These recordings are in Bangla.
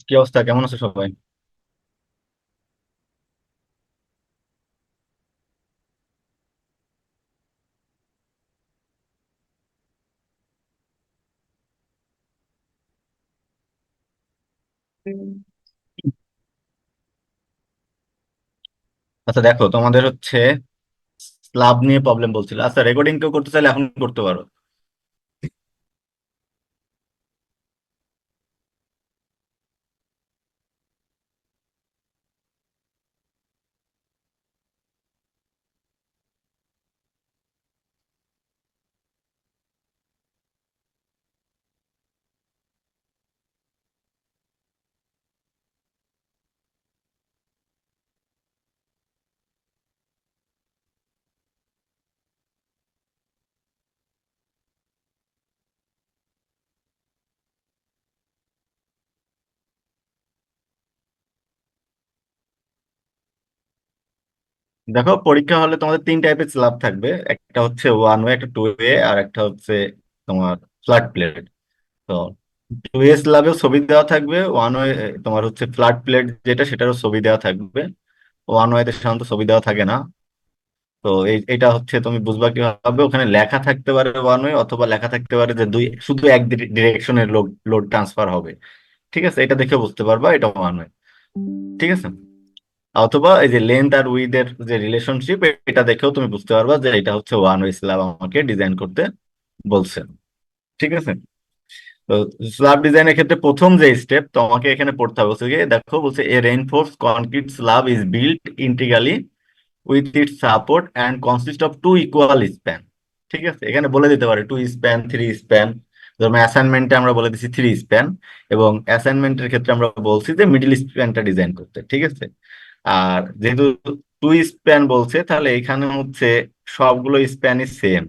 কি অবস্থা, কেমন আছে সবাই? আচ্ছা দেখো, তোমাদের হচ্ছে স্ল্যাব নিয়ে প্রবলেম বলছিল। আচ্ছা, রেকর্ডিং কেউ করতে চাইলে এখন করতে পারো। দেখো, পরীক্ষা হলে তোমাদের তিন টাইপের স্ল্যাব থাকবে। একটা হচ্ছে ওয়ান ওয়ে, একটা টু ওয়ে, আর একটা হচ্ছে তোমার ফ্ল্যাট প্লেট। তো টু ওয়ে স্ল্যাবেও ছবি দেওয়া থাকবে, ওয়ান ওয়ে তোমার হচ্ছে ফ্ল্যাট প্লেট যেটা, সেটারও ছবি দেওয়া থাকবে। ওয়ান ওয়েতে সাধারণত ছবি দেওয়া থাকে না। তো এটা হচ্ছে তুমি বুঝবা কিভাবে, ওখানে লেখা থাকতে পারে ওয়ান ওয়ে, অথবা লেখা থাকতে পারে যে শুধু এক ডিরেকশনের লোড লোড ট্রান্সফার হবে। ঠিক আছে, এটা দেখে বুঝতে পারবা এটা ওয়ান ওয়ে। ঠিক আছে, অথবা এই যে লেন্থ আর উইথ এর যে রিলেশনশিপ, এটা দেখেও তুমি বুঝতে পারবা যে এটা হচ্ছে ওয়ান ওয়ে স্ল্যাব আমাকে ডিজাইন করতে বলছে। ঠিক আছে, তো স্ল্যাব ডিজাইনের ক্ষেত্রে প্রথম যে স্টেপ তোমাকে এখানে পড়তে হবে হচ্ছে গিয়ে, দেখো বলছে a reinforce concrete slab is built integrally with it support and consist of two equal span. ঠিক আছে, এখানে বলে দিতে পারে টু স্প্যান, থ্রি স্প্যান। যেমন অ্যাসাইনমেন্টে আমরা বলে দিচ্ছি থ্রি স্প্যান, এবং অ্যাসাইনমেন্টের ক্ষেত্রে আমরা বলছি যে মিডিল স্প্যানটা ডিজাইন করতে। ঠিক আছে, আর যেহেতু টু স্প্যান বলছে, তাহলে এখানে হচ্ছে সবগুলো স্প্যানই সেম।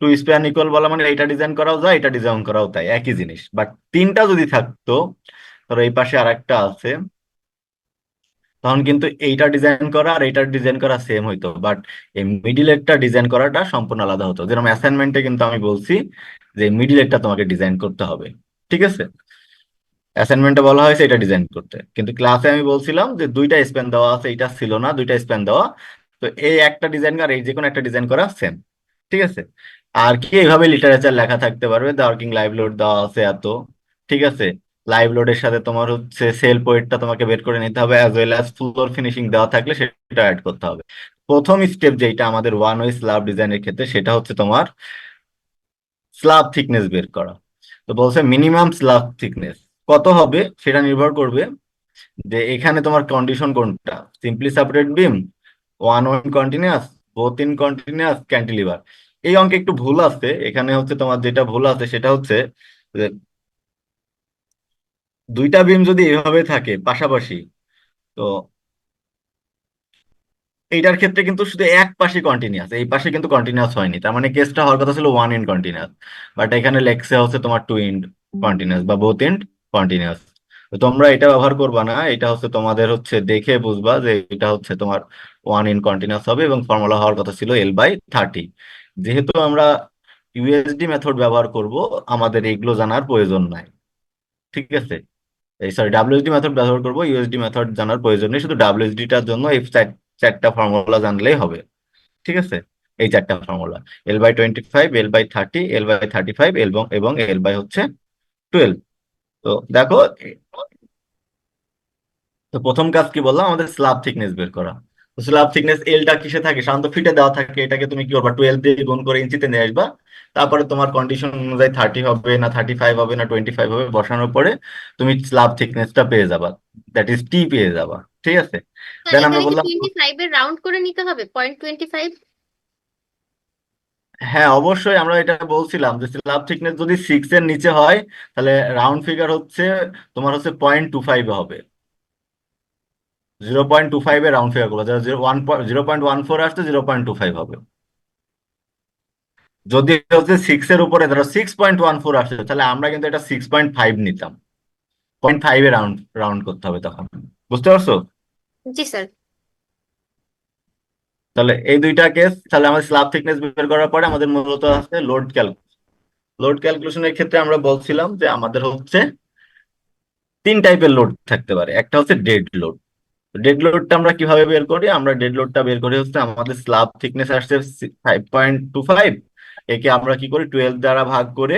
টু স্প্যান ইকুয়াল বলা মানে এটা ডিজাইন করাও যায়, এটা ডিজাইন করাও তাই, একই জিনিস। বাট তিনটা যদি থাকতো, ধরো এই পাশে আর একটা আছে, তখন কিন্তু এইটা ডিজাইন করা আর এইটার ডিজাইন করা সেম হইতো, বাট এই মিডিলেরটা ডিজাইন করাটা সম্পূর্ণ আলাদা হতো। যেরকম অ্যাসাইনমেন্টে কিন্তু আমি বলছি যে মিডিলেরটা তোমাকে ডিজাইন করতে হবে। ঠিক আছে, অ্যাসাইনমেন্টে বলা হয়েছে এটা ডিজাইন করতে, কিন্তু ক্লাসে আমি বলছিলাম যে দুইটা স্প্যান দেওয়া আছে, এটা ছিল না, দুইটা স্প্যান দেওয়া। তো এই একটা ডিজাইন আর এই যে কোনো একটা ডিজাইন করা সেম। ঠিক আছে, আর কি এইভাবে লিটারেচার লেখা থাকতে পারবে, দা ওয়ার্কিং লাইভ লোড দেওয়া আছে এত। ঠিক আছে, লাইভ লোডের সাথে তোমার হচ্ছে সেল পয়েন্টটা তোমাকে বের করে নিতে হবে, as well as floor finishing দেওয়া থাকলে সেটা অ্যাড করতে হবে। প্রথম স্টেপ যেটা আমাদের ওয়ান ওয়ে স্ল্যাব ডিজাইনের ক্ষেত্রে, সেটা হচ্ছে তোমার স্ল্যাব থিকনেস বের করা। তো বলছে মিনিমাম স্ল্যাব থিকনেস কত হবে, সেটা নির্ভর করবে যে এখানে তোমার কন্ডিশন কোনটা, simply separate beam, one one continuous, both in continuous, cantilever. এই অঙ্কে একটু ভুল আছে। এখানে হচ্ছে তোমার যেটা ভুল আছে সেটা হচ্ছে যে দুইটা বিম যদি এভাবে থাকে পাশাপাশি, তো এইটার ক্ষেত্রে কিন্তু শুধু এক পাশে কন্টিনিউয়াস, এই পাশে কিন্তু কন্টিনিউয়াস হয়নি। তার মানে কেসটা হওয়ার কথা ছিল ওয়ান ইন কন্টিনিউয়াস, বাট এখানে লেখছে হচ্ছে তোমার টু ইন কন্টিনিউয়াস বা বোথ ইন কন্টিনিউয়াস। তো তোমরা এটা ব্যবহার করবা না, এটা হচ্ছে তোমাদের হচ্ছে দেখে বুঝবা যে এটা হচ্ছে তোমার ওয়ান ইন কন্টিনিউয়াস হবে, এবং ফর্মুলা হওয়ার কথা ছিল L/30। যেহেতু আমরা ইউএসডি মেথড ব্যবহার করব, আমাদের এগুলো জানার প্রয়োজন নাই। ঠিক আছে, এই সরি ডাব্লিউএসডি মেথড ব্যবহার করবো, ইউএসডি মেথড জানার প্রয়োজন নেই, শুধু ডাব্লিউএসডি টার জন্য এই চারটা ফর্মুলা জানলেই হবে। ঠিক আছে, এই চারটা ফর্মুলা, L/25, L/30, L/35, এবং এবং L/12। তো দেখো, তো প্রথম কাজ কি বললাম, আমাদের স্ল্যাব থিকনেস বের করা। তো স্ল্যাব থিকনেস এলটা কিসে থাকে, সাধারণত ফিটে দেওয়া থাকে। এটাকে তুমি কি করবা, 12 দিয়ে গুণ করে ইঞ্চিতে নিয়ে আসবা। তারপরে তোমার কন্ডিশন অনুযায়ী 30 হবে না 35 হবে না 25 হবে, বসানোর পরে তুমি স্ল্যাব থিকনেসটা পেয়ে যাবা, দ্যাট ইজ টি পেয়ে যাবা। ঠিক আছে। স্যার দেন আমরা এখানে কি বললাম, 25 এর রাউন্ড করে নিতে হবে, 0.25? হ্যাঁ অবশ্যই আমরা এটা বলছিলাম যে স্ল্যাব থিকনেস যদি 6 এর নিচে হয়, তাহলে রাউন্ড ফিগার হচ্ছে তোমার হচ্ছে 0.25 হবে। 0.25 এ রাউন্ড ফিগার গুলো, যারা 0.14 আসছে 0.25 হবে। যদি হচ্ছে 6 এর উপরে ধরো 6.14 আসছে, তাহলে আমরা কিন্তু এটা 6.5 নিতাম। 0.5 এ রাউন্ড রাউন্ড করতে হবে তখন। বুঝতে পারছো? জি স্যার। তাহলে এই দুইটা কেস, তাহলে আমাদের স্ল্যাব থিকনেস বের করার পরে আমাদের মূলত আছে লোড ক্যালকুলেশন। লোড ক্যালকুলেশনের ক্ষেত্রে আমরা বলছিলাম যে আমাদের হচ্ছে তিন টাইপের লোড থাকতে পারে। একটা হচ্ছে ডেড লোড। ডেড লোডটা আমরা কিভাবে বের করি, আমরা ডেড লোডটা বের করি হচ্ছে আমাদের স্ল্যাব থিকনেস আসছে 5.25, একে আমরা কি করি 12 দ্বারা ভাগ করে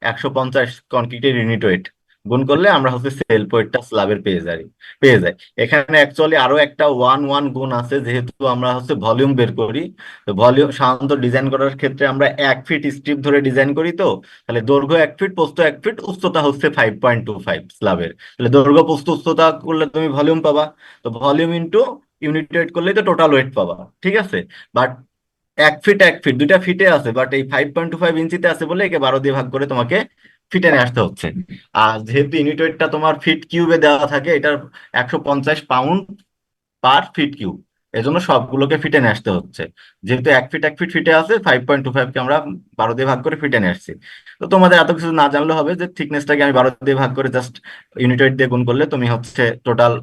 150 কনক্রিটের ইউনিট ওয়েট গুণ করলে আমরা হচ্ছে সেলফ ওয়েটটা স্ল্যাবের পেয়ে যাই। এখানে অ্যাকচুয়ালি আরো একটা ওয়ান ওয়ান গুণ আছে, যেহেতু আমরা হচ্ছে ভলিউম বের করি। তো ভলিউম সাধারণত ডিজাইন করার ক্ষেত্রে আমরা 1 ফিট স্ট্রিপ ধরে ডিজাইন করি। তো তাহলে দৈর্ঘ্য 1 ফিট, প্রস্থ 1 ফিট, উচ্চতা হচ্ছে 5.25 স্ল্যাবের। তাহলে দৈর্ঘ্য প্রস্থ উচ্চতা করলে তুমি ভলিউম পাবা। তো ভলিউম ইন্টু ইউনিট ওয়েট করলেই তো টোটাল ওয়েট পাবা। ঠিক আছে। বাট 1 ফিট 1 ফিট দুইটা ফিটে আছে, বাট এই 5.25 ইঞ্চিতে আছে বলে একে 12 দিয়ে ভাগ করে তোমাকে ফিটে নিয়ে আসতে হচ্ছে। আর যেহেতু ইউনিট ওয়েটটা তোমার ফিট কিউবে দেওয়া থাকে, এটার 150 পাউন্ড পার ফিট কিউব, এজন্য সবগুলোকে ফিটে নিয়ে আসতে হচ্ছে। যেহেতু 1 ফিট 1 ফিট ফিটে আছে, 5.25 কে আমরা 12 দিয়ে ভাগ করে ফিটে নিয়ে আসছি। তো তোমাদের এত কিছু না জানলে হবে যে থিকনেসটাকে আমি 12 দিয়ে ভাগ করে জাস্ট ইউনিট ওয়েট দিয়ে গুণ করলে তুমি হচ্ছে টোটাল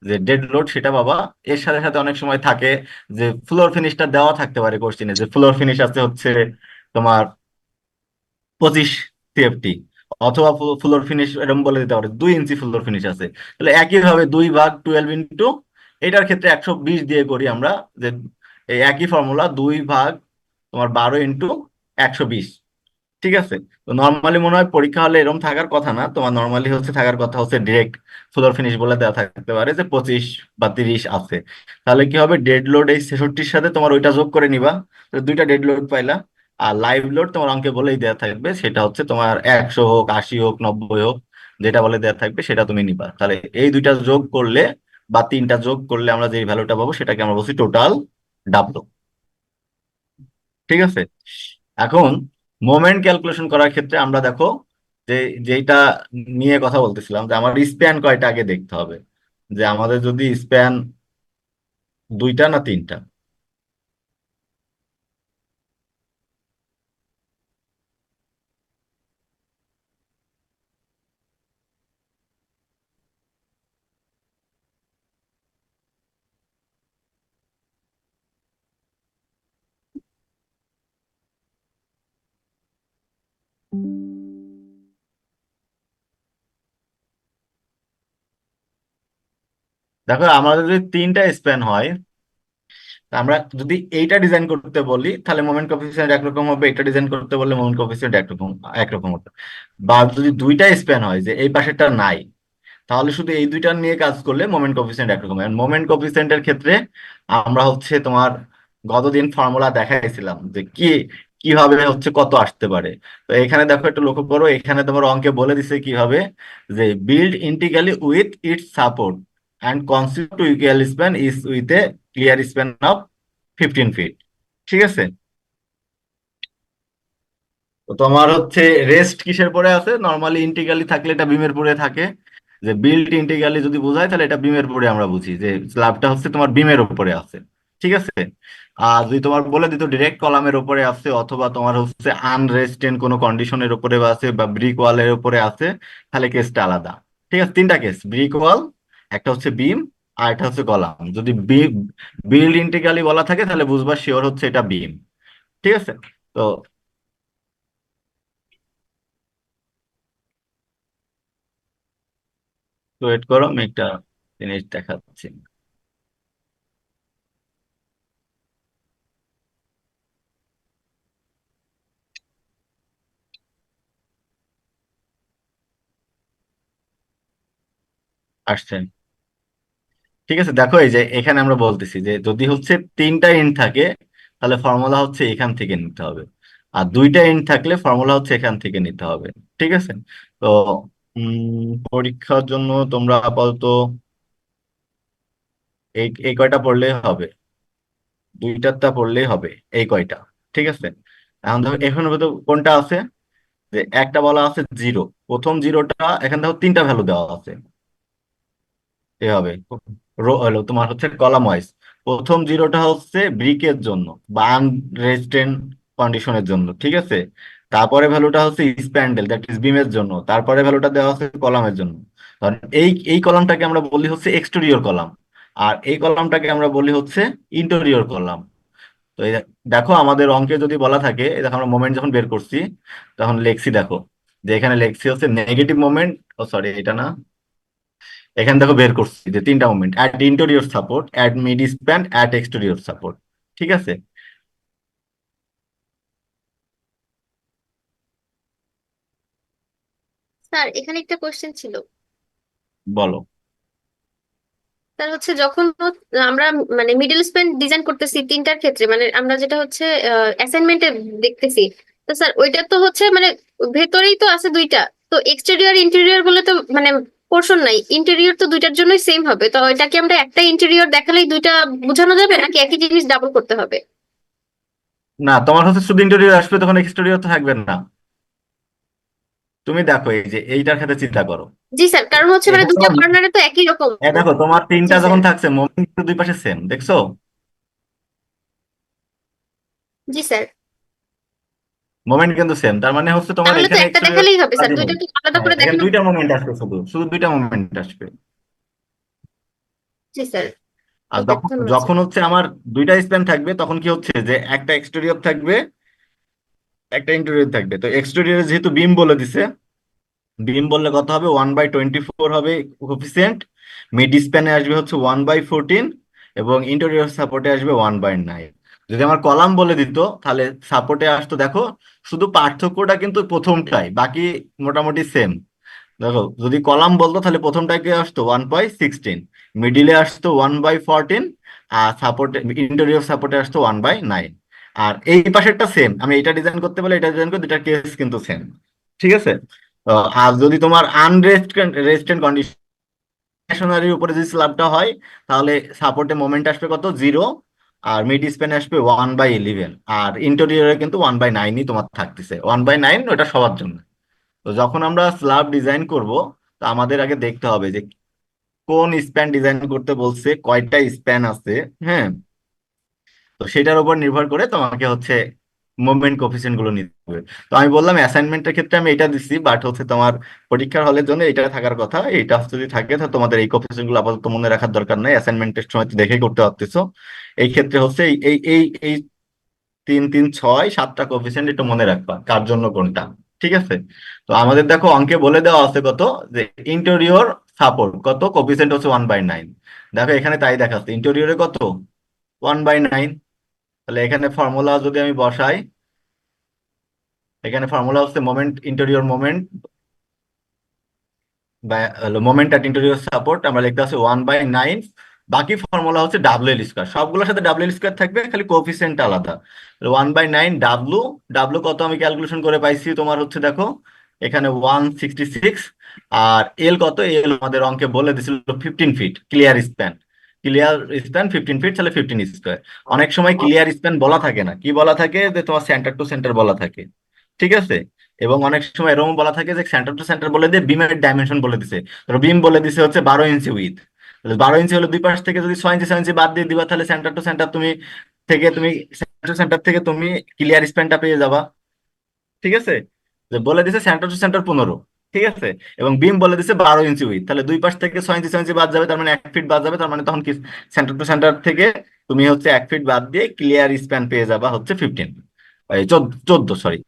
যে ডেড লোড সেটা পাবা। এর সাথে সাথে অনেক সময় থাকে যে ফ্লোর ফিনিশটা দেওয়া থাকতে পারে কোশ্চেনে, যে ফ্লোর ফিনিশ আছে হচ্ছে তোমার 25 সিএফটি, অথবা ফ্লোর ফিনিশ এরকম বলে দিতে পারে 2 ইঞ্চি ফ্লোর ফিনিশ আছে। তাহলে একই ভাবে 2 ভাগ 12 ইন্টু, এটার ক্ষেত্রে 120 দিয়ে করি আমরা, যে এই একই ফর্মুলা 2 ভাগ তোমার 12 ইন্টু 120। ঠিক আছে। তো নর্মালি মনে হয় পরীক্ষা হলে এরকম থাকার কথা না, তোমার নর্মালি হচ্ছে থাকার কথা হচ্ছে ডিরেক্ট ফ্লোর ফিনিশ বলে দেওয়া থাকতে পারে যে 25 বা 30 আছে। তাহলে কি হবে, ডেড লোড এই 66-র সাথে তোমার ওইটা যোগ করে নিবা। তো দুইটা ডেড লোড পাইলা। আর লাইভ লোড তোমার অঙ্কে বলেই দেওয়া থাকবে, সেটা হচ্ছে তোমার 100 হোক 80 হোক 90 হোক, যেটা বলে দেওয়া থাকবে সেটা তুমি নিবা। তাহলে এই দুইটা যোগ করলে বা তিনটা যোগ করলে আমরা যে ভ্যালুটা পাবো সেটাকে আমরা বলছি টোটাল ডাব্লু। ঠিক আছে। এখন মোমেন্ট ক্যালকুলেশন করার ক্ষেত্রে আমরা দেখো যে যেটা নিয়ে কথা বলতেছিলাম, যে আমার স্প্যান কয়টা আগে দেখতে হবে। যে আমাদের যদি স্প্যান দুইটা না তিনটা। দেখো আমাদের যদি তিনটা স্প্যান হয়, তা আমরা যদি এইটা ডিজাইন করতে বলি তাহলে মোমেন্ট কোফিসিয়েন্ট একরকম হবে, এটা ডিজাইন করতে বললে মোমেন্ট কোফিসিয়েন্ট একরকম একরকম হবে। বা যদি দুইটা স্প্যান হয় যে এই পাশেরটা নাই, তাহলে শুধু এই দুইটা নিয়ে কাজ করলে মোমেন্ট কোফিসিয়েন্ট একরকম। মোমেন্ট কোফিসিয়েন্টের ক্ষেত্রে আমরা হচ্ছে তোমার গতদিন ফর্মুলা দেখাইছিলাম যে কিভাবে হচ্ছে কত আসতে পারে। তো এখানে দেখো একটু লক্ষ্য করো, এখানে তোমার অঙ্কে বলে দিছে কিভাবে, যে build integrally with its support and conceive two equal span is with a clear span of 15 feet. ঠিক আছে। তো তোমার হচ্ছে রেস্ট কিসের পরে আছে, নর্মালি ইন্টিগ্রালি থাকলে এটা বিমের পরে থাকে। যে বিল্ট ইন্টিগ্রালি যদি বোঝায় তাহলে এটা বিমের পরে আমরা বুঝি যে স্ল্যাবটা হচ্ছে তোমার বিমের উপরে আছে। ঠিক আছে। আর যদি তোমার বলে দিত ডিরেক্ট কলামের উপরে আছে, অথবা তোমার হচ্ছে আনরেস্টেড কোনো কন্ডিশনের উপরে আছে বা ব্রিক ওয়ালের উপরে আছে, তাহলে কেসটা আলাদা। ঠিক আছে, তিনটা কেস, ব্রিক ওয়াল, একটা হচ্ছে বিম, আর একটা হচ্ছে কলাম। যদি বিল্ড ইন্টিগ্রালি বলা থাকে তাহলে বুঝবা শিওর হচ্ছে এটা বিম। ঠিক আছে। তো ওয়েট করো, আমি একটা জিনিস দেখাচ্ছি। আসছে। ঠিক আছে, দেখো এই যে এখানে আমরা বলতেছি যে যদি হচ্ছে তিনটা এন্ড থাকে তাহলে ফর্মুলা হচ্ছে এখান থেকে নিতে হবে, আর দুইটা এন্ড থাকলে ফর্মুলা হচ্ছে এখান থেকে নিতে হবে। ঠিক আছে। তো পরীক্ষার জন্য তোমরা আপাতত এই এই কয়টা পড়লেই হবে, দুইটারটা পড়লেই হবে, এই কয়টা। ঠিক আছে। এখন দেখো এখানে তো কোনটা আছে, যে একটা বলা আছে জিরো, প্রথম জিরোটা, এখানে দেখো তিনটা ভ্যালু দেওয়া আছে, এ হবে রো হলো তোমার হচ্ছে কলাম ওয়াইজ। প্রথম জিরোটা হচ্ছে ব্রিকের জন্য বা আনরেস্টেন্ড কন্ডিশনের জন্য। ঠিক আছে। তারপরে ভ্যালুটা হচ্ছে স্প্যান্ডেল দ্যাট ইজ বিমের জন্য, তারপরে ভ্যালুটা দেওয়া হচ্ছে কলামের জন্য। কারণ এই এই কলামটাকে আমরা বলি হচ্ছে এক্সটেরিয়র কলাম, আর এই কলামটাকে আমরা বলি হচ্ছে ইন্টেরিয়র কলাম। তো এই দেখো আমাদের অঙ্কে যদি বলা থাকে, এই দেখো আমরা মোমেন্ট যখন বের করছি তখন লেখছি, দেখো যে এখানে লেখছি হচ্ছে নেগেটিভ মোমেন্ট, ও সরি এটা না, এখানে দেখো বের করছি যে তিনটা moment: at interior support, at mid span, at exterior support. ঠিক আছে। স্যার এখানে একটা কোশ্চেন ছিল। বলো। স্যার হচ্ছে যখন আমরা মানে মিডল স্প্যান ডিজাইন করতেছি তিনটার ক্ষেত্রে, মানে আমরা যেটা হচ্ছে অ্যাসাইনমেন্টে দেখতেছি, তো স্যার ওইটা তো হচ্ছে মানে ভেতরেই তো আছে দুইটা, তো এক্সটেরিয়র ইন্টেরিয়র বলে তো মানে পোর্শন নাই, ইন্টেরিয়র তো দুইটার জন্যই সেম হবে, তো এটা কি আমরা একটা ইন্টেরিয়র দেখালেই দুইটা বোঝানো যাবে নাকি একই জিনিস ডাবল করতে হবে? না, তোমার হচ্ছে শুধু ইন্টেরিয়র আসবে, তখন এক্সটেরিয়র তো থাকবে না। তুমি দেখো এই যে এইটার ক্ষেত্রে চিন্তা করো, জি স্যার, কারণ হচ্ছে মানে এখানে দুইটা তোমার কর্নারে তো একই রকম। দেখো তোমার জি তিনটা স্যার। যখন থাকছে মোমেন্ট কিন্তু দুই পাশে সেম, দেখছো? জি স্যার। মোমেন্ট কিন্তু সেম, তার মানে হচ্ছে তোমার তাহলে তো এখানে একটা এক্সটেরিয়র দেখালেই হবে স্যার, কাজই দুইটা হবে। তো আলাদা হ্যাঁ, করে এখানে দেখানো। দুইটা মোমেন্ট আসবে, শুধু শুধু দুইটা মোমেন্ট আসবে। জি স্যার। আর ওকে, যখন ধন্যবাদ স্যার। যখন হচ্ছে আমার দুইটা স্প্যান থাকবে তখন কি হচ্ছে যে একটা এক্সটেরিয়র থাকবে, একটা ইন্টেরিয়র থাকবে। তো এক্সটেরিয়র যেহেতু বিম বলে দিছে, বিম বললে কত হবে, 1/24 হবে কোফিসিয়েন্ট, মিড স্প্যানে আসবে হচ্ছে 1/14, এবং ইন্টেরিয়র সাপোর্টে আসবে 1/9। যদি আমার কলাম বলে দিত তাহলে সাপোর্টে আসতো, দেখো শুধু পার্থক্যটা কিন্তু প্রথমটাই, বাকি মোটামুটি সেম। দেখো যদি কলাম বলতো তাহলে প্রথমটাকে আসতো 1/16, মিডিলে আসতো 1/14, আর সাপোর্টে ইন্টেরিয়র সাপোর্টে আসতো 1/9। আর এই পাশেরটা সেম, আমি এটা ডিজাইন করতে পারলে এটা ডিজাইন করতে, এটার কেস কিন্তু সেম। ঠিক আছে। আর যদি তোমার রেস্টেন্ট কন্ডিশনারির উপরে যদি স্ল্যাবটা হয় তাহলে সাপোর্টে মোমেন্ট আসবে কত, জিরো, আর মিড স্প্যানে আসবে 1/11, আর ইন্টেরিয়রে কিন্তু 1/9ই তোমার থাকতেছে, 1/9 ওটা সবার জন্য। তো যখন আমরা স্ল্যাব ডিজাইন করব, তো আমাদের আগে দেখতে হবে যে কোন স্প্যান ডিজাইন করতে বলছে, কয়টা স্প্যান আছে। হ্যাঁ। তো সেটার উপর নির্ভর করে তোমাকে হচ্ছে মুভমেন্ট কোফিসিয়েন্ট গুলো নিতে হবে। তো আমি বললাম অ্যাসাইনমেন্টের ক্ষেত্রে আমি এটা দিচ্ছি, বাট হচ্ছে তোমার পরীক্ষার হলের জন্য এটা থাকার কথা, এইটা যদি থাকে তো তোমাদের এই কোফিসিয়েন্ট গুলো আপাতত মনে রাখার দরকার নাই, অ্যাসাইনমেন্টের সময় তো দেখেই করতে পারতেছো। এই ক্ষেত্রে হচ্ছে এই এই এই এই 3 3 6 7টা কোফিসিয়েন্ট একটু মনে রাখবা কার জন্য কোনটা। ঠিক আছে। তো আমাদের দেখো অঙ্কে বলে দেওয়া আছে কত, যে ইন্টেরিয়র সাপোর্ট কত, কোফিসিয়েন্ট হচ্ছে 1/9। দেখো এখানে তাই দেখাচ্ছে, ইন্টেরিয়রে কত, 1/9। তাহলে এখানে ফর্মুলা যদি আমি বসাই, এখানে ফর্মুলা হচ্ছে মোমেন্ট ইন্টেরিয়র মোমেন্ট বা মোমেন্ট অ্যাট ইন্টেরিয়র সাপোর্ট, আমরা লিখতে আছে 1/9। বাকি ফর্মুলা হচ্ছে ডাব্লু এল স্কোয়ার, সবগুলোর সাথে ডাব্লু এল স্কোয়ার থাকবে, খালি কোফিসিয়েন্ট আলাদা। 1/9 ডাব্লু, ডাব্লু কত আমি ক্যালকুলেশন করে পাইছি তোমার হচ্ছে দেখো এখানে 166। আর এল কত, এল আমাদের অঙ্কে বলে দিছিল 15 feet clear span, clear span 15 feet, তাহলে 15 স্কোয়ার। অনেক সময় ক্লিয়ার স্প্যান বলা থাকে না, কি বলা থাকে, যে তোমার সেন্টার টু সেন্টার বলা থাকে। ঠিক আছে। এবং অনেক সময় এরকম বলা থাকে যে সেন্টার টু সেন্টার বলে দিয়ে বিমের ডাইমেনশন বলে দিছে, ধরো বিম বলে দিছে হচ্ছে 12 ইঞ্চি উইথ, 12 ইঞ্চি হলে দুই পাশ থেকে যদি 6 ইঞ্চি 6 ইঞ্চি বাদ দিয়ে দিবা তাহলে সেন্টার টু সেন্টার তুমি সেন্টার টু সেন্টার থেকে তুমি ক্লিয়ার স্প্যানটা পেয়ে যাবা। ঠিক আছে। যে বলে দিছে সেন্টার টু সেন্টার 15। ঠিক আছে। এবং বিম বলে দিছে 12 ইঞ্চি উইথ, তাহলে দুই পাশ থেকে 6 ইঞ্চি 6 ইঞ্চি বাদ যাবে, তার মানে 1 ফিট বাদ যাবে, তার মানে তখন কি সেন্টার টু সেন্টার থেকে তুমি হচ্ছে 1 ফিট বাদ দিয়ে ক্লিয়ার স্প্যান পেয়ে যাবা হচ্ছে 15, এই 14, সরি।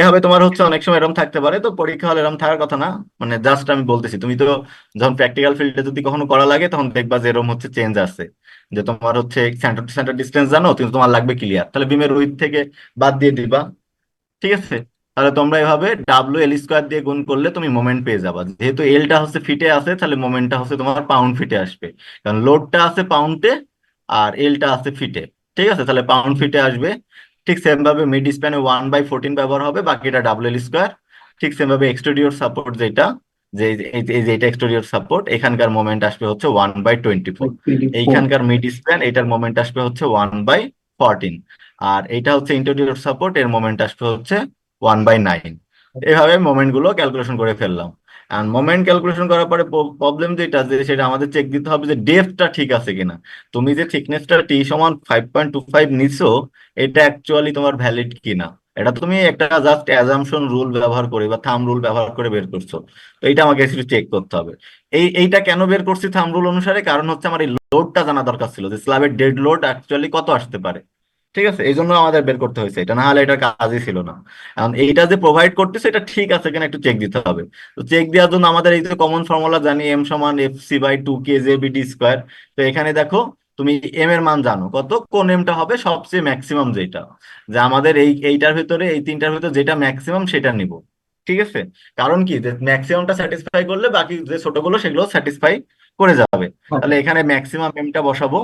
এভাবে তোমার হচ্ছে অনেক সময় এরকম থাকতে পারে, তো পরীক্ষা হলে এরকম থাকার কথা না। মানে জাস্ট আমি বলতেছি, তুমি তো যখন প্র্যাকটিক্যাল ফিল্ডে যদি কখনো করা লাগে তখন দেখবা যে এরকম হচ্ছে চেঞ্জ আছে, যে তোমার হচ্ছে সেন্টার টু সেন্টার ডিস্টেন্স জানো কিন্তু তোমার লাগবে ক্লিয়ার, তাহলে বিমের উইথ থেকে বাদ দিয়ে দিবা। ঠিক আছে। তাহলে তোমরা এভাবে WL² দিয়ে গুণ করলে তুমি মোমেন্ট পেয়ে যাবা। যেহেতু এলটা হচ্ছে ফিটে আছে, তাহলে মোমেন্টটা হচ্ছে তোমার পাউন্ড ফিটে আসবে, কারণ লোডটা আছে পাউন্ডে আর এলটা আছে ফিটে। ঠিক আছে, তাহলে পাউন্ড ফিটে আসবে। ঠিক সেম ভাবে মিড স্প্যানে 1/14 ব্যবহার হবে, বাকিটা WL²। ঠিক সেম ভাবে এক্সটেরিয়র সাপোর্ট যেটা, যে এই যে এটা এক্সটেরিয়র সাপোর্ট, এখানকার মোমেন্ট আসবে হচ্ছে 1/24। 24। এইখানকার মিড স্প্যান, এটার মোমেন্ট আসবে হচ্ছে 1/14। আর এটা হচ্ছে ইন্টেরিয়র সাপোর্ট, এর মোমেন্ট আসবে হচ্ছে 1/9। এভাবে মোমেন্ট গুলো ক্যালকুলেশন করে ফেললাম। আর মোমেন্ট ক্যালকুলেশন করার পরে প্রবলেম যেটা, যে সেটা আমাদের চেক দিতে হবে যে ডেপথটা ঠিক আছে কিনা। তুমি যে থিকনেসটা T=5.25 নিছো, এটা অ্যাকচুয়ালি তোমার ভ্যালিড কিনা। এটা তুমি একটা জাস্ট অ্যাজাম্পশন রুল ব্যবহার করে বা থাম রুল ব্যবহার করে বের করছো। তো এইটা আমাকে একটু চেক করতে হবে। এইটা কেন বের করছি থাম রুল অনুসারে, কারণ হচ্ছে আমার এই লোডটা জানা দরকার ছিল, যে স্ল্যাবের ডেড লোড অ্যাকচুয়ালি কত আসতে পারে। ঠিক আছে, এই জন্য আমাদের বের করতে হয়েছে এটা, না হলে এটার কাজই ছিল না। এখন এইটা যে প্রোভাইড করতেছে এটা ঠিক আছে কিনা একটু চেক দিতে হবে। তো চেক দেওয়ার জন্য আমাদের এই যে কমন ফর্মুলা জানি, M=FC/2KJBD²। তো এখানে দেখো, তুমি এম এর মান জানো কত, কোন এমটা হবে সবচেয়ে ম্যাক্সিমাম যেটা, যে আমাদের এইটার ভিতরে, এই তিনটার ভিতরে যেটা ম্যাক্সিমাম সেটা নিব। ঠিক আছে, কারণ কি, যে ম্যাক্সিমামটা স্যাটিসফাই করলে বাকি যে ছোটগুলো সেগুলো স্যাটিসফাই করে যাবে। তাহলে এখানে ম্যাক্সিমাম এমটা বসাবো।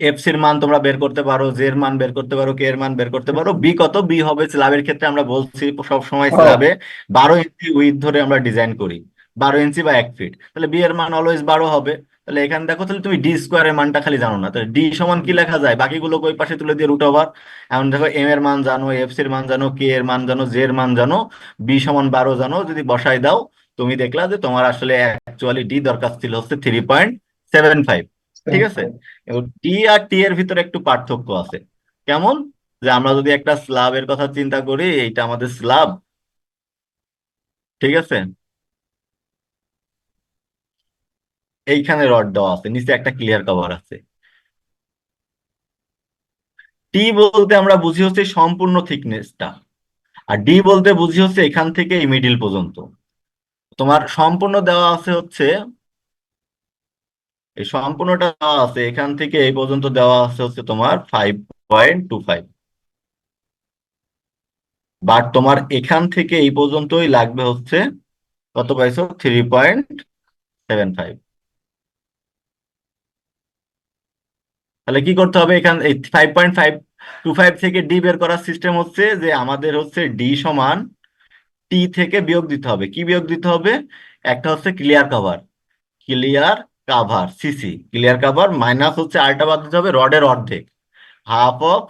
এফসির মান তোমরা বের করতে পারো, জে এর মান বের করতে পারো, কে এর মান বের করতে পারো। বি কত, বি হবে স্ল্যাবের ক্ষেত্রে আমরা বলছি সব সময় হ্যাঁ। স্ল্যাবে 12 ইঞ্চি উইথ ধরে আমরা ডিজাইন করি, 12 ইঞ্চি বা 1 ফিট, তাহলে বি এর মান অলওয়েজ 12 হবে। তাহলে এখানে দেখো, তাহলে তুমি D² এর মানটা খালি জানো না, তাহলে ডি সমান কি লেখা যায়, বাকিগুলো ওই পাশে তুলে দিয়ে √ওভার। এখন দেখো, এম এর মান জানো, এফসির মান জানো, কে এর মান জানো, জে এর মান জানো, B=12 জানো, যদি বসাই দাও তুমি দেখলা যে তোমার আসলে অ্যাকচুয়ালি ডি দরকার ছিল হচ্ছে 3.75। ঠিক আছে, এবং টি আর টি এর ভিতরে একটু পার্থক্য আছে। কেমন, যে আমরা যদি একটা স্ল্যাবের কথা চিন্তা করি, এইটা আমাদের স্ল্যাব। ঠিক আছে, এইখানে রড দেওয়া আছে, নিচে একটা ক্লিয়ার কভার আছে। টি বলতে আমরা বুঝি হচ্ছে সম্পূর্ণ থিকনেসটা, আর ডি বলতে বুঝি হচ্ছে এখান থেকে এই মিডিল পর্যন্ত। তোমার সম্পূর্ণ দেওয়া আছে হচ্ছে, এই সম্পূর্ণটা দেওয়া আছে এখান থেকে এই পর্যন্ত দেওয়া আছে হচ্ছে তোমার 5.25। বাট তোমার এখান থেকে এই পর্যন্তই লাগবে হচ্ছে কত পাইছো, 3.75। তাহলে কি করতে হবে, এখান এই 5.525 থেকে ডি বের করার সিস্টেম হচ্ছে যে আমাদের হচ্ছে ডি সমান টি থেকে বিয়োগ দিতে হবে। কি বিয়োগ দিতে হবে, একটা হচ্ছে clear cover, clear cover CC, clear cover minus হচ্ছে আরেকটা বাদ দিতে হবে রডের অর্ধেক, half of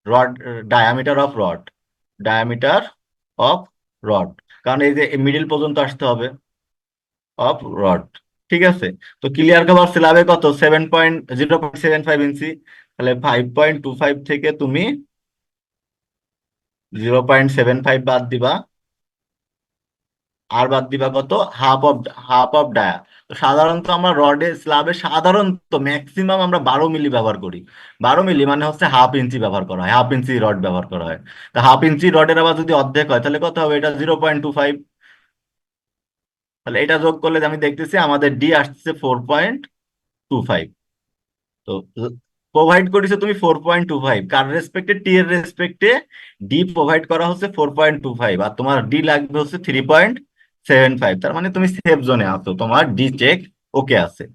rod, diameter of rod, diameter of rod, কারণ এই যে মিডিল পর্যন্ত আসতে হবে, অফ রড। ঠিক আছে, তো ক্লিয়ার কভার স্ল্যাবে কত, 0.75 ইঞ্চি। তাহলে 5.25 থেকে তুমি 0.75 বাদ দিবা, আর বাদ দিবা কত, হাফ অফ ডায়া। তো সাধারণত আমরা রডে স্ল্যাবে সাধারণত ম্যাক্সিমাম আমরা 12 মিলি ব্যবহার করি। 12 মিলি মানে হচ্ছে ½ ইঞ্চি ব্যবহার করা হয়, ½ ইঞ্চি রড ব্যবহার করা হয়। তো ½ ইঞ্চি রডের আবার যদি অর্ধেক হয় তাহলে কত হবে, এটা 0.25। তাহলে এটা যোগ করলে আমি দেখতেছি আমাদের ডি আসছে 4.25। তো প্রোভাইড করেছো তুমি 4.25, কার রেসপেক্টে, টি এর রেসপেক্টে ডি প্রোভাইড করা হচ্ছে 4.25, আর তোমার ডি লাগবে হচ্ছে 3.75। তার মানে তুমি সেফ জোনে আছো, তোমার ডি চেক ওকে আছে।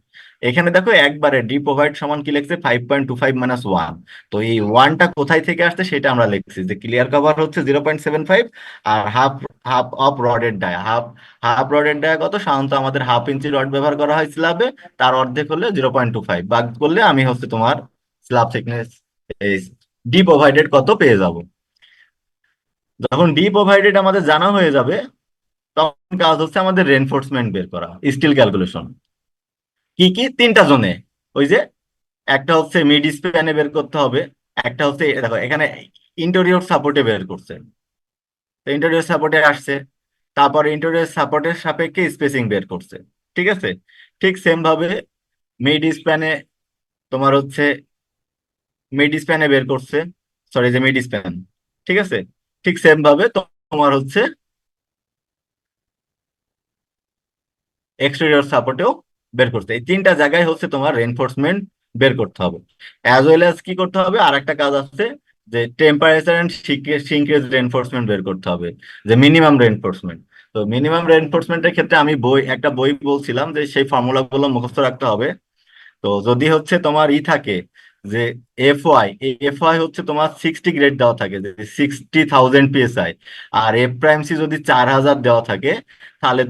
এখানে দেখো একবারে ডি প্রোভাইড সমান কি লিখছে, 5.25 - 1। তো এই ওয়ানটা কোথায় থেকে আসছে সেটা আমরা লিখছি, যে ক্লিয়ার কভার হচ্ছে 0.75, আর হাফ হাফ অফ রডের ডায়া, হাফ হাফ রডের ডায়া কত, সাধারণত আমাদের ½ ইঞ্চি রড ব্যবহার করা হয় স্ল্যাবে, তার অর্ধেক হলে 0.25 ভাগ করলে আমি হচ্ছে তোমার স্ল্যাব থিকনেস ডি প্রোভাইডেড কত পেয়ে যাব। যখন ডি প্রোভাইডেড আমাদের জানা হয়ে যাবে, তখন কাজ হচ্ছে আমাদের রেনফোর্সমেন্ট বের করা, স্টিল ক্যালকুলেশন। কি কি, তিনটা জোনে, ওই যে একটা হচ্ছে মিড স্প্যানে বের করতে হবে, একটা হচ্ছে দেখো এখানে ইন্টেরিয়র সাপোর্টে বের করছে, তো ইন্টেরিয়র সাপোর্টে আসছে, তারপর ইন্টেরিয়র সাপোর্টের সাপেক্ষে স্পেসিং বের করছে। ঠিক আছে, ঠিক সেম ভাবে মিড স্প্যানে তোমার হচ্ছে মিড স্প্যানে বের করছে, সরি যে মিড স্প্যান। ঠিক আছে, ঠিক সেম ভাবে তোমার হচ্ছে এক্সটেরিয়র সাপোর্টেও বের করতে, এই তিনটা জায়গায় হচ্ছে তোমার রেনফোর্সমেন্ট বের করতে হবে। অ্যাজ ওয়েল অ্যাজ কি করতে হবে, আর একটা কাজ আছে, যে টেম্পারেচার এন্ড সিঙ্কেজ রেনফোর্সমেন্ট বের করতে হবে, যে মিনিমাম রেনফোর্সমেন্ট। তো মিনিমাম রেনফোর্সমেন্টের ক্ষেত্রে আমি একটা বই বলছিলাম যে সেই ফর্মুলা গুলো মুখস্থ রাখতে হবে। তো যদি হচ্ছে তোমার থাকে যে এফ ওয়াই হচ্ছে তোমার 60 গ্রেড দেওয়া থাকে, যে 60,000 PSI, আর এফ প্রাইম সি যদি 4,000 দেওয়া থাকে, তাহলে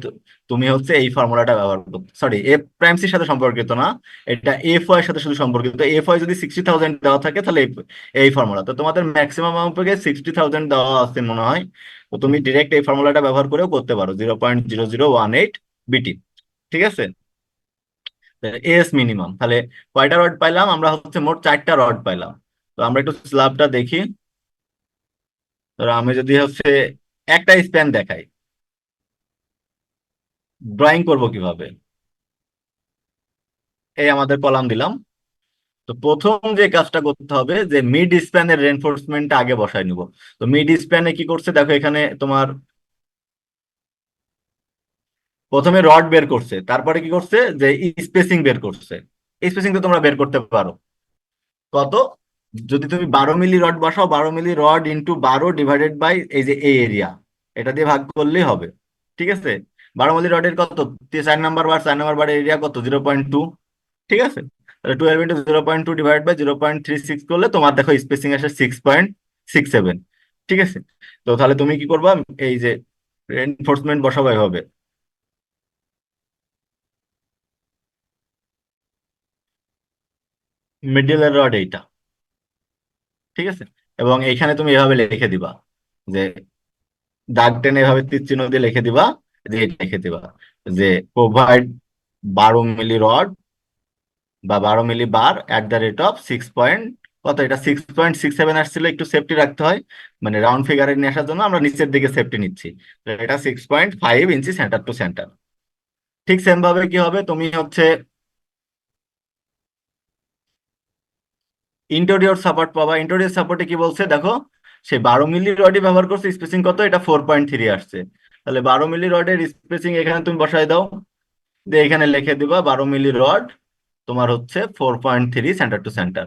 তুমি হচ্ছে এই ফর্মুলাটা ব্যবহার করতে, সরি এফ প্রাইম সির সাথে সম্পর্কিত না, এটা এফ ওয়াই এর সাথে শুধু সম্পর্কিত। এফ ওয়াই যদি 60,000 দেওয়া থাকে তাহলে এই ফর্মুলা, তো তোমাদের ম্যাক্সিমাম আমাকে 60,000 দেওয়া আছে মনে হয়। তো তুমি ডিরেক্ট এই ফর্মুলাটা ব্যবহার করেও করতে পারো, 0.0018 বিটি। ঠিক আছে, এস মিনিমাম। তাহলে কয়টা রড পাইলাম আমরা? হচ্ছে মোট 4টা রড পাইলাম। তো আমরা একটু স্ল্যাবটা দেখি। ধরো আমি যদি হচ্ছে একটা স্প্যান দেখাই, ড্রয়িং করব কিভাবে? এই আমাদের কলাম দিলাম। তো প্রথম যে কাজটা করতে হবে, যে মিড স্প্যানের রেনফোর্সমেন্টটা আগে বসায় নিব। তো মিড স্প্যানে কি করছে দেখো, এখানে তোমার প্রথমে রড বের করছে, তারপরে কি করছে যে স্পেসিং বের করছে। স্পেসিং তো তোমরা বের করতে পারো কত, যদি তুমি 12 মিলি রড বসাও, 12 milli rod into 12 divided by এই যে এই এরিয়া, এটা দিয়ে ভাগ করলেই হবে। ঠিক আছে, 12 মিলি রডের কত, 4 নাম্বার বার, 4 নাম্বার বার এরিয়া কত, 0.2। ঠিক আছে, তাহলে 12 × 0.2 ডিভাইড বাই 0.36 করলে তোমার দেখো স্পেসিং আসে 6.67। ঠিক আছে, তো তাহলে তুমি কি করবা, এই যে এনফোর্সমেন্ট বসাবো এভাবে, মিডলের রড এইটা। ঠিক আছে, এবং এইখানে তুমি এভাবে লিখে দিবা, যে দাগ টেনে এভাবে তীর চিহ্ন দিয়ে লিখে দিবা, যে এটা লিখে দিবা যে প্রোভাইড 12 মিলি রড বা 12 মিলি বার অ্যাট দ্য রেট অফ 6 কত, এটা 6.67 আসছিল, একটু সেফটি রাখতে হয়, মানে রাউন্ড ফিগারে নিয়ে আসার জন্য আমরা নিচের দিকে সেফটি নিচ্ছি। তো এটা 6.5 ইঞ্চি সেন্টার টু সেন্টার। ঠিক সেম ভাবে কি হবে, তুমি হচ্ছে ইন্টেরিয়র সাপোর্ট পাবা। ইন্টেরিয়র সাপোর্টে কি বলছে দেখো, সে 12 মিলি রডই ব্যবহার করছে, স্পেসিং কত, এটা 4.3 আসছে। তাহলে 12 মিলি রডের স্পেসিং এখানে তুমি বসাই দাও, দিয়ে এখানে লিখে দিবা 12 মিলি রড তোমার হচ্ছে 4.3 সেন্টার টু সেন্টার।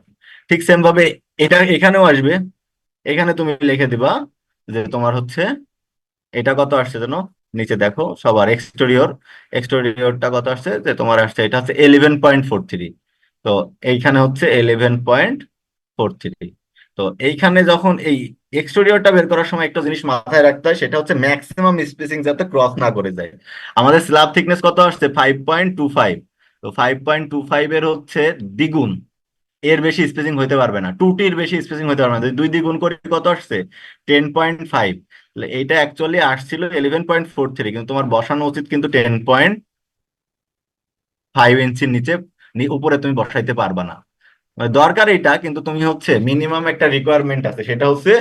ঠিক সেম ভাবে এটা এখানেও আসবে, এখানে তুমি লিখে দিবা যে তোমার হচ্ছে এটা কত আসছে যেন, নিচে দেখো সবার এক্সটেরিয়র, এক্সটেরিয়রটা কত আসছে, যে তোমার আসছে এটা হচ্ছে 11.43। তো এইখানে হচ্ছে 11.43। তো এইখানে যখন এই এক্সটেরিয়রটা বের করার সময় একটা জিনিস মাথায় রাখতে হয়, সেটা হচ্ছে ম্যাক্সিমাম স্পেসিং যাতে ক্রস না করে যায়। আমাদের স্ল্যাব থিকনেস কত আসছে, 5.25। তো 5.25 এর হচ্ছে দ্বিগুণ, এর বেশি স্পেসিং হইতে পারবে না, 2টির বেশি স্পেসিং হইতে পারবে না। যদি 2 দ্বিগুণ করে কত আসছে, 10.5। এইটা অ্যাকচুয়ালি আসছিল 11.43, কিন্তু তোমার বসানো উচিত কিন্তু 10.5 ইঞ্চির নিচে, উপরে তুমি বসাইতে পারবা না। মানে দরকার এটা, কিন্তু তুমি হচ্ছে মিনিমাম একটা রিকোয়ারমেন্ট আছে, সেটা হচ্ছে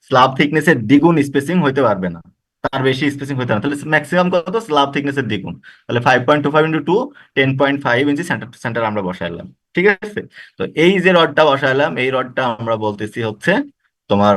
স্ল্যাব থিকনেসের দ্বিগুণ স্পেসিং হইতে পারবে না, তার বেশি স্পেসিং হইতে না। তাহলে ম্যাক্সিমাম কত, স্ল্যাব থিকনেসের দ্বিগুণ। তাহলে 5.25 × 2, 10.5 ইঞ্চি সেন্টার টু সেন্টার আমরা বসাইলাম। ঠিক আছে, তো এই যে রডটা বসাইলাম, এই রডটা আমরা বলতেছি হচ্ছে তোমার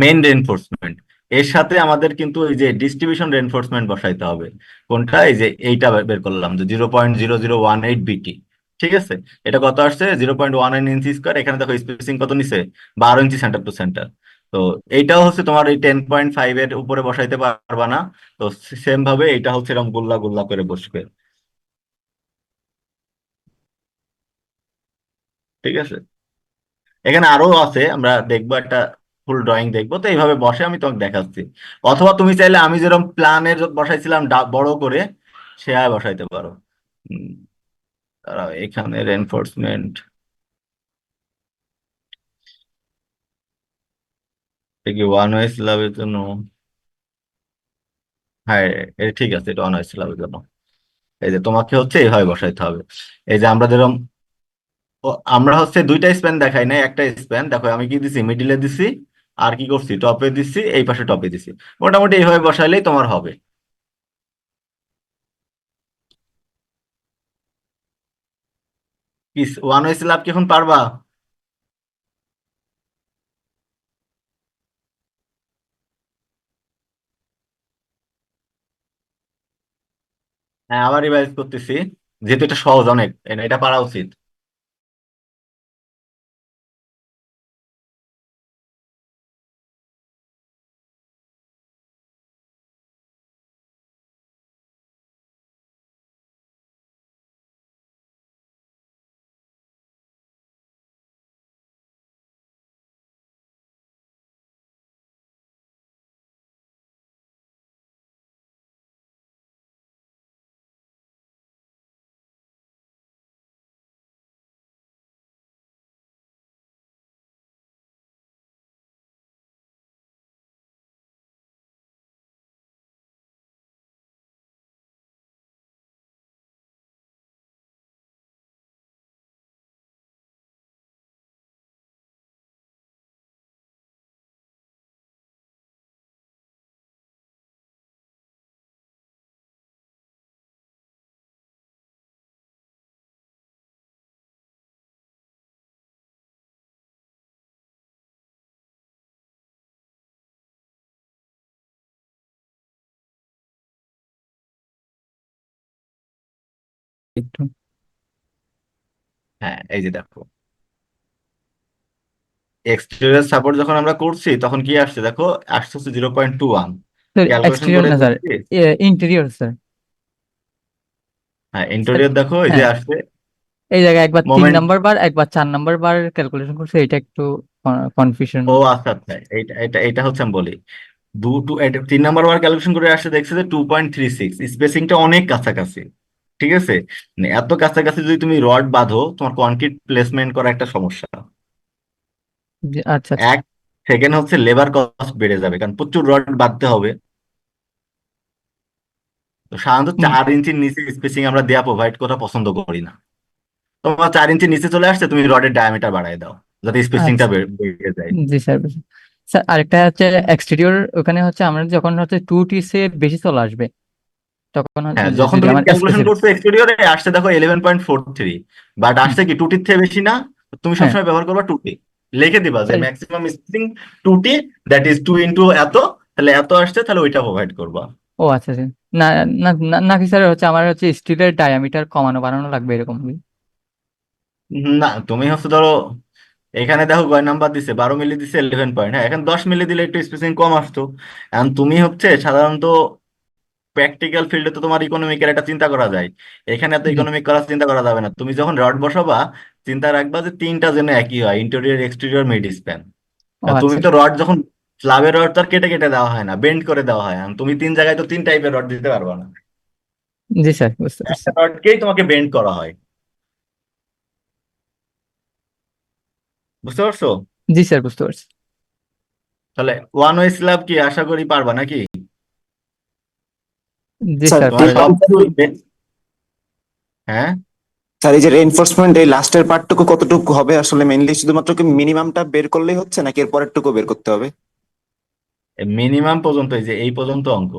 মেইন রেনফোর্সমেন্ট। এর সাথে আমাদের কিন্তু এই যে ডিস্ট্রিবিউশন রেনফোর্সমেন্ট বসাইতে হবে। কোনটা, এই যে এইটা বের করলাম, যে 0.0018 বিটি। ঠিক আছে, এটা কত আসছে, 0.19 ইঞ্চি স্কোয়ার। এখানে দেখো স্পেসিং কত নিছে, 12 ইঞ্চি সেন্টার টু সেন্টার। তো এইটাও হচ্ছে তোমার এই 10.5 এর উপরে বসাইতে পারবা না। তো সেম ভাবে এটা হচ্ছে এরকম গোল্লা গোল্লা করে বসবে। ঠিক আছে, এখানে আরো আছে, আমরা দেখবো একটা ফুল ড্রয়িং দেখবো, তো এইভাবে বসে আমি তোমাকে দেখাচ্ছি। অথবা তুমি চাইলে আমি যেরকম প্ল্যানের বসাইছিলাম বড় করে, সেয়াই বসাইতে পারো। উম, দাঁড়াও, এখানে রেনফোর্সমেন্ট কি ওয়ান ওয়ে স্ল্যাবের জন্য? হ্যাঁ, ঠিক আছে, এটা ওয়ান ওয়ে স্ল্যাবের জন্য। এই যে তোমাকে হচ্ছে এইভাবে বসাইতে হবে। এই যে আমরা যেরকম আমরা হচ্ছে দুইটা স্প্যান দেখাই না, একটা স্প্যান দেখো, আমি কি দিছি, মিডিলে দিছি, আর কি করছি, টপে দিছি, এই পাশে টপে দিছি। মোটামুটি এইভাবে বসাইলেই তোমার হবে। কি ওয়ান ওয়ে স্ল্যাব কি এখন পারবা? হ্যাঁ, আবার রিভাইজ করতেছি, যেহেতু এটা সহজ অনেক, এটা পারা উচিত। একটু। হ্যাঁ, এই যে দেখো, এক্সটেরিয়র সাপোর্ট যখন আমরা করছি তখন কি আসছে দেখো, আসছে হচ্ছে 0.21। স্যার ক্যালকুলেশন এক্সটেরিয়র করে না স্যার, দেখছি। Interior sir. হ্যাঁ, স্যার ইন্টেরিয়র দেখো এই যে হ্যাঁ, আসছে এই জায়গায় একবার তিন মোমেন্ট। নাম্বার বার একবার 4 নাম্বার বার ক্যালকুলেশন করছে, এটা একটু কনফিউশন। ও আচ্ছা আচ্ছা, এইটা এটা এটা হচ্ছে আমি বলি, 3 নাম্বার বার ক্যালকুলেশন করে আসছে, দেখছে যে 2.36, স্পেসিংটা অনেক কাছাকাছি। ঠিক আছে, মানে এত কাছাকাছি যদি তুমি রড বাঁধো, তোমার কনক্রিট প্লেসমেন্ট করা একটা সমস্যা। আচ্ছা আচ্ছা। এক সেকেন্ড হচ্ছে লেবার কস্ট বেড়ে যাবে, কারণ প্রচুর রড বাঁধতে হবে। তো সাধারণত হুম, 4 ইঞ্চির নিচে স্পেসিং আমরা দেয়া প্রোভাইড করা পছন্দ করি না। তোমার 4 ইঞ্চির নিচে চলে আসছে, তুমি রডের ডায়ামিটার বাড়ায় দাও, যাতে স্পেসিংটা আচ্ছা। বেড়ে যায়। জি স্যার বুঝছি। স্যার আরেকটা হচ্ছে এক্সটেরিয়র, ওখানে হচ্ছে আমরা যখন হচ্ছে 2T সে বেশি চলে আসবে, তখন হ্যাঁ, যখন যদি তুমি আমার ক্যালকুলেশন স্পেসিফিক। করছো এক্সটেরিয়রে আসছে দেখো 11.43, বাট আসছে কি টুটির থেকে বেশি না। তুমি হ্যাঁ সবসময় ব্যবহার করবা টুটি, লিখে দিবা যে স্যার। ম্যাক্সিমাম স্পেসিং টুটি, দ্যাট ইজ 2 ইন্টু এত, তাহলে এত আসছে, তাহলে ওইটা প্রোভাইড করবা। ও আচ্ছা আচ্ছা। না না নাকি স্যার হচ্ছে আমার হচ্ছে স্টিলের ডায়ামিটার কমানো বাড়ানো লাগবে এরকম? না, তুমি হচ্ছে ধরো এখানে দেখো কয় নাম্বার দিছে, 12 মিলি দিছে, 11 পয়েন্ট। হ্যাঁ, এখানে 10 মিলি দিলে একটু স্পেসিং কম আসতো। এখন তুমি হচ্ছে সাধারণত প্র্যাকটিক্যাল ফিল্ডে তো তোমার ইকোনমিকের একটা চিন্তা করা যায়, এখানে এত জি। ইকোনমিক করার চিন্তা করা যাবে না। তুমি যখন রড বসাবা, চিন্তা রাখবা যে তিনটা যেন একই হয়, ইন্টেরিয়র, এক্সটেরিয়র, মিড স্প্যান। ও তুমি আচ্ছা। তো রড যখন স্ল্যাবের রড তো আর কেটে কেটে দেওয়া হয় না, বেন্ড করে দেওয়া হয়। এখন তুমি 3 জায়গায় তো 3 টাইপের রড দিতে পারবা না, জি স্যার বুঝতে পারছি। একটা রডকেই তোমাকে বেন্ড করা হয়। বুঝতে পারছো? জি স্যার বুঝতে পারছি। তাহলে ওয়ান ওয়ে স্ল্যাব কি আশা করি পারবা নাকি? জি স্যার স্যার তোমার পারা সব যাবে। কিছু হ্যাঁ, স্যার এই যে রেইনফোর্সমেন্ট এই লাস্টের পার্টটুকু কতটুকু হবে আসলে, মেইনলি শুধুমাত্র কি মিনিমামটা বের করলেই হচ্ছে নাকি এর পরেরটুকু বের করতে হবে? মিনিমাম পর্যন্ত, এই যে এই পর্যন্ত অঙ্ক,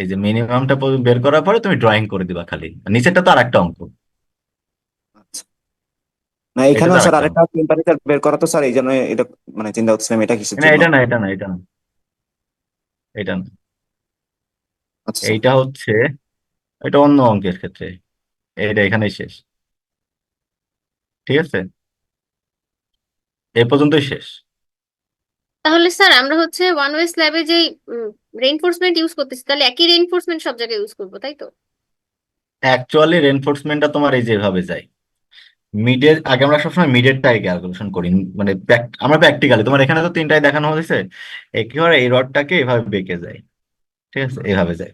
এই যে মিনিমামটা বের করার পরে তুমি ড্রয়িং করে দিবা খালি, আর নিচেরটা তো আর একটা অঙ্ক। আচ্ছা। না এটা তো এখানেও আর স্যার একটা অঙ্ক। আরেকটা টেম্পারেচার বের করা তো স্যার, এই জন্য এটা মানে চিন্তা করছিলাম এটা কিসের না, জন্য। এটা না, এটা না, এটা না, এটা না। আচ্ছা স্যার। এইটা হচ্ছে, এটা অন্য অঙ্কের ক্ষেত্রে, এটা এখানেই শেষ। ঠিক আছে, এই পর্যন্তই শেষ। তাহলে স্যার আমরা হচ্ছে ওয়ান ওয়ে স্ল্যাবে যে রেইনফোর্সমেন্ট ইউজ করতেছি, তাহলে একই রেইনফোর্সমেন্ট সব জায়গায় ইউজ করবো, তাই তো? অ্যাকচুয়ালি রেনফোর্সমেন্টটা তোমার এই যেভাবে যায়, মিডের আগে আমরা সবসময় মিডেরটাই ক্যালকুলেশন করি, মানে আমরা প্র্যাকটিক্যালি, তোমার এখানে তো 3টাই দেখানো হয়েছে, একেবারে এই রডটাকে এভাবে বেঁকে যায়। ঠিক আছে, এভাবে যায়,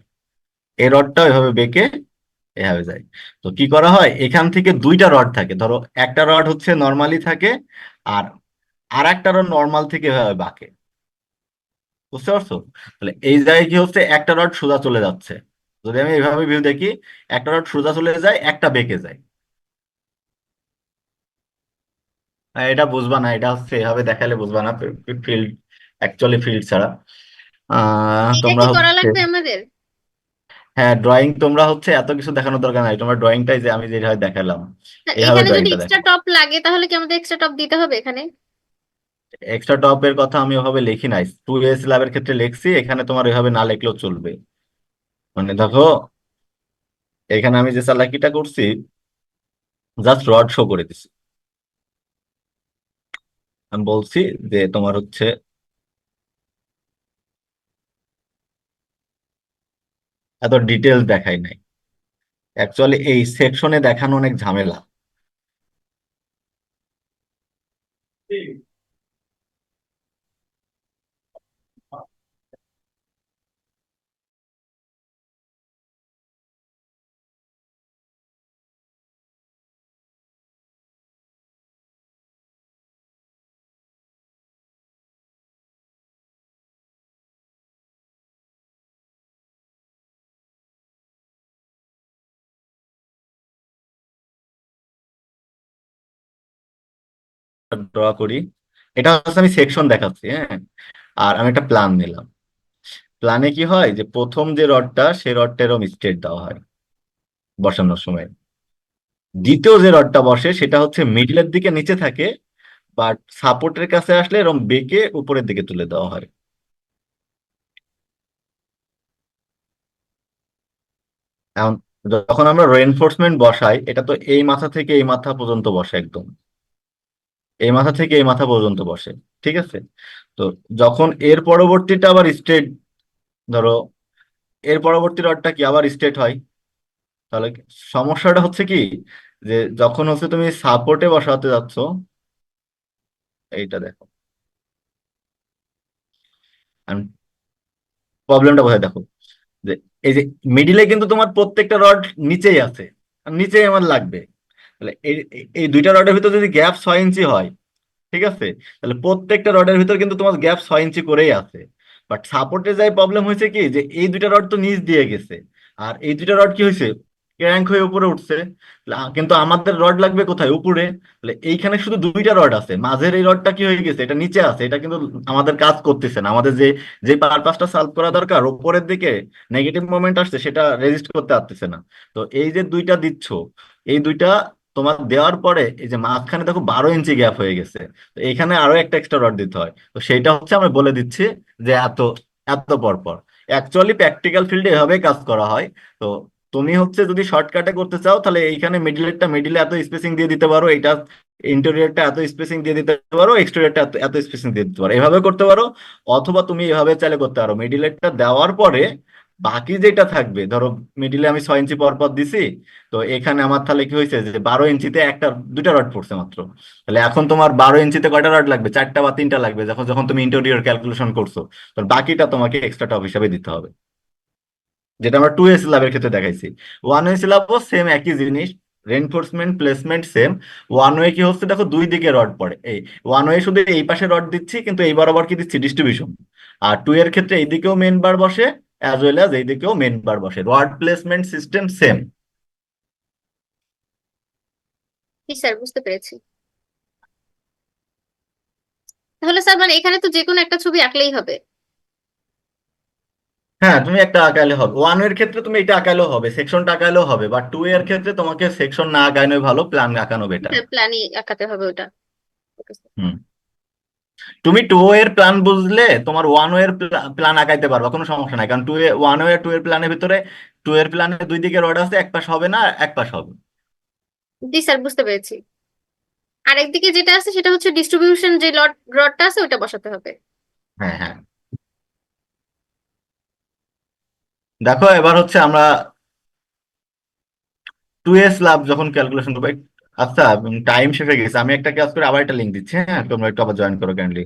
এই রডটাও এভাবে বেঁকে এভাবে যায়। তো কি করা হয়, এখান থেকে 2টা রড থাকে ধরো, একটা রড হচ্ছে নর্মালি থাকে, আর আর একটা রড নর্মাল থেকে এভাবে বাঁকে। বুঝতে পারছো? তাহলে এই জায়গায় কি হচ্ছে, একটা রড সোজা চলে যাচ্ছে, যদি আমি এইভাবে ভিউ দেখি, একটা রড সোজা চলে যায়, একটা বেঁকে যায়। এটা বুঝবা না, এটা হচ্ছে এভাবে দেখালে বুঝবা না, ফিল্ড, অ্যাকচুয়ালি ফিল্ড ছাড়া। এটা তোমরা কি করা হচ্ছে, লাগবে আমাদের? হ্যাঁ ড্রয়িং, তোমরা হচ্ছে এত কিছু দেখানোর দরকার নাই, তোমরা ড্রয়িংটাই যে আমি যেভাবে দেখালাম, স্যার, এইভাবে এখানে যদি ড্রয়িংটা এক্সট্রা দেখো। টপ লাগে তাহলে কি আমাদের এক্সট্রা টপ দিতে হবে এখানে? এক্সট্রা টপের কথা আমি ওভাবে লিখি নাই, 2S ল্যাবের ক্ষেত্রে লিখছি, এখানে তোমার ওইভাবে না লিখলেও চলবে। মানে দেখো, এখানে আমি যে চালাকিটা করছি, জাস্ট রড শো করে দিছি। আমি বলছি যে তোমার হচ্ছে এত ডিটেলস দেখাই নাই, অ্যাকচুয়ালি এই সেকশনে দেখানো অনেক ঝামেলা। ড্র করি, এটা হচ্ছে আমি সেকশন দেখাচ্ছি, হ্যাঁ। আর আমি একটা প্ল্যান নিলাম, প্ল্যানে কি হয় যে প্রথম যে রডটা, সেই রডটা এরকম স্ট্রেট দেওয়া হয় বসানোর সময়। দ্বিতীয় যে রডটা বসে সেটা হচ্ছে মিডলের দিকে নিচে থাকে, বাট সাপোর্টের কাছে আসলে এরকম বেঁকে উপরের দিকে তুলে দেওয়া হয়। এখন যখন আমরা রেইনফোর্সমেন্ট বসাই, এটা তো এই মাথা থেকে এই মাথা পর্যন্ত বসে, একদম এই মাথা থেকে এই মাথা পর্যন্ত বসে, ঠিক আছে? তো যখন এর পরবর্তীটা আবার স্ট্রেট, ধরো এর পরবর্তী রডটা কি আবার স্ট্রেট হয়, তাহলে সমস্যাটা হচ্ছে কি, যে যখন হচ্ছে তুমি সাপোর্টে বসাতে যাচ্ছ, এইটা দেখো, আমি প্রবলেমটা কোথায় দেখো, যে এই যে মিডিলে কিন্তু তোমার প্রত্যেকটা রড নিচেই আছে, আর নিচেই আমার লাগবে। তাহলে এই এই দুইটা রডের ভিতর যদি গ্যাপ 6 ইঞ্চি হয়, ঠিক আছে, তাহলে প্রত্যেকটা রডের ভিতর কিন্তু তোমার গ্যাপ 6 ইঞ্চি করেই আছে। বাট সাপোর্টে যাই প্রবলেম হয়েছে কি, যে এই দুইটা রড তো নিচ দিয়ে গেছে, আর এই দুইটা রড কি হয়েছে, ক্র্যাঙ্ক হয়ে উপরে উঠছে। কিন্তু আমাদের রড লাগবে কোথায়, উপরে। তাহলে এইখানে শুধু দুইটা রড আছে, মাঝের এই রডটা কি হয়ে গেছে, এটা নিচে আছে, এটা কিন্তু আমাদের কাজ করতেছে না, আমাদের যে যে পারপাসটা সলভ করা দরকার, উপরের দিকে নেগেটিভ মোমেন্ট আসছে সেটা রেজিস্ট করতে পারতেছে না। তো এই যে দুইটা দিচ্ছ, এই দুইটা তোমার দেওয়ার পরে এই যে মাঝখানে দেখো 12 ইঞ্চি গ্যাপ হয়ে গেছে, তো এখানে আরো একটা এক্সট্রা রড দিতে হয়। তো সেইটা হচ্ছে আমরা বলে দিচ্ছি যে এত এত পর পর। অ্যাকচুয়ালি প্র্যাকটিক্যাল ফিল্ডে এভাবেই কাজ করা হয়। তো তুমি হচ্ছে যদি শর্টকাটে করতে চাও, তাহলে এইখানে মিডিলে এত স্পেসিং দিয়ে দিতে পারো, এটা ইন্টেরিয়রটা এত স্পেসিং দিয়ে দিতে পারো, এক্সটেরিয়রটা এত এত স্পেসিং দিয়ে দিতে পারো, এভাবে করতে পারো। অথবা তুমি এভাবে চাইলে করতে পারো, মিডিলেরটা দেওয়ার পরে বাকি যেটা থাকবে, ধরো মিডিলে আমি 6 ইঞ্চি পর পর দিছি, তো এখানে আমার তাহলে কি হয়েছে, যে 12 ইঞ্চিতে দুইটা রড পড়ছে মাত্র। তাহলে এখন তোমার 12 ইঞ্চিতে কয়টা রড লাগবে, 4টা বা 3টা লাগবে, যখন যখন তুমি ইন্টেরিয়র ক্যালকুলেশন করছো। তো বাকিটা তোমাকে এক্সট্রা টপ হিসাবে দিতে হবে, যেটা আমরা 2A স্ল্যাবের ক্ষেত্রে দেখাইছি। 1 ওয়ে স্ল্যাবও সেম একই জিনিস, রেনফোর্সমেন্ট প্লেসমেন্ট সেম। 1 ওয়ে কি হচ্ছে, দেখো দুই দিকে রড পড়ে, এই 1 ওয়ে শুধু এই পাশে রড দিচ্ছি, কিন্তু এই বরাবর কি দিচ্ছি, ডিস্ট্রিবিউশন। আর 2 এর ক্ষেত্রে এইদিকেও মেন বার বসে, অ্যাজ ওয়েল অ্যাজ এইদিকেও মেন বার বসে, রড প্লেসমেন্ট সিস্টেম সেম। জি স্যার, বুঝতে পেরেছি। তাহলে স্যার মানে এখানে তো যে কোনো একটা ছবি আঁকলেই হবে। হ্যাঁ, তুমি একটা আঁকাইলে হবে, 1 ওয়ের ক্ষেত্রে তুমি এটা আঁকাইলেও হবে, সেকশনটা আঁকাইলেও হবে, বাট 2 এর ক্ষেত্রে তোমাকে সেকশন না আঁকানোই ভালো, প্ল্যান আঁকানো বেটার। প্ল্যানই আঁকাতে হবে ওটা। Okay sir. হুম, তুমি 2 এর প্ল্যান বুঝলে তোমার 1 ওয়ের প্ল্যান আঁকাইতে পারবা, কোনো সমস্যা নাই, কারণ 1 ওয়ে 2 এর প্ল্যানের ভিতরে 2 এর প্ল্যানে দুই দিকে রড আছে, এক পাশ হবে না, এক পাশ হবে। জি স্যার, বুঝতে পেরেছি। আর একদিকে যেটা আছে সেটা হচ্ছে ডিস্ট্রিবিউশন, যে রডটা আছে ওটা বসাতে হবে। হ্যাঁ, হ্যাঁ, দেখো এবার হচ্ছে আমরা 2A স্ল্যাব যখন ক্যালকুলেশন করবো। আচ্ছা, টাইম শেষ হয়ে গেছে, আমি একটা কাজ করে আবার একটা লিঙ্ক দিচ্ছি, হ্যাঁ তোমরা একটু আবার জয়েন করো কাইন্ডলি।